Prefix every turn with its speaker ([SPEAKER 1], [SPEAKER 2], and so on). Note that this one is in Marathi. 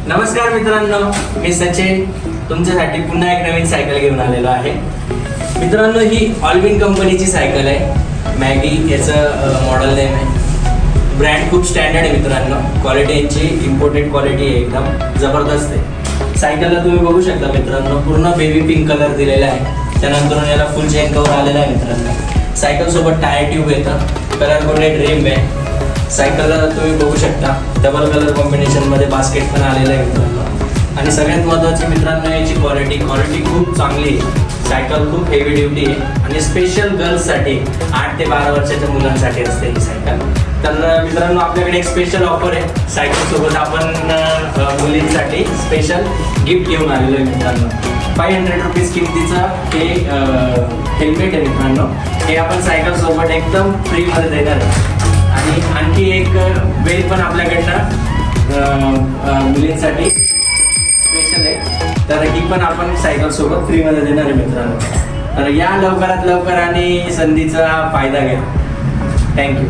[SPEAKER 1] नमस्कार मित्रांनो, मी सचिन तुमच्यासाठी पुन्हा एक नवीन सायकल घेऊन आलेलो आहे. मित्रांनो, ही ऑलविन कंपनीची सायकल आहे. मॅगी याचं मॉडेल नेम आहे. ब्रँड खूप स्टँडर्ड आहे मित्रांनो. क्वालिटी यांची इम्पोर्टेड क्वालिटी आहे, एकदम जबरदस्त आहे. सायकलला तुम्ही बघू शकता मित्रांनो, पूर्ण बेबी पिंक कलर दिलेला आहे. त्यानंतर याला फुल चेन कवर आलेला आहे मित्रांनो. सायकल सोबत टायर ट्यूब येतं. कलर कोडेड रिम आहे. सायकलला तुम्ही बघू शकता डबल कलर कॉम्बिनेशन मध्ये बास्केट पण आलेलं आहे मित्रांनो. आणि सगळ्यात महत्त्वाची मित्रांनो याची क्वालिटी खूप चांगली आहे. सायकल खूप हेवी ड्युटी आहे आणि स्पेशल गर्ल्ससाठी 8 ते 12 वर्षाच्या मुलांसाठी असते ही सायकल. तर मित्रांनो, आपल्याकडे एक स्पेशल ऑफर आहे. सायकल सोबत आपण मुलींसाठी स्पेशल गिफ्ट घेऊन आलेलो आहे मित्रांनो. 500 रुपीज किमतीचं हे हेल्मेट आहे मित्रांनो. हे आपण सायकल सोबत एकदम फ्रीमध्ये देणार आहे. आणि आणखी एक बेल पण आपल्याकडनं मुलींसाठी स्पेशल आहे. तर ही पण आपण सायकल सोबत फ्रीमध्ये देणार आहे मित्रांनो. तर या लवकरात लवकर आणि संधीचा फायदा घ्या. थँक्यू.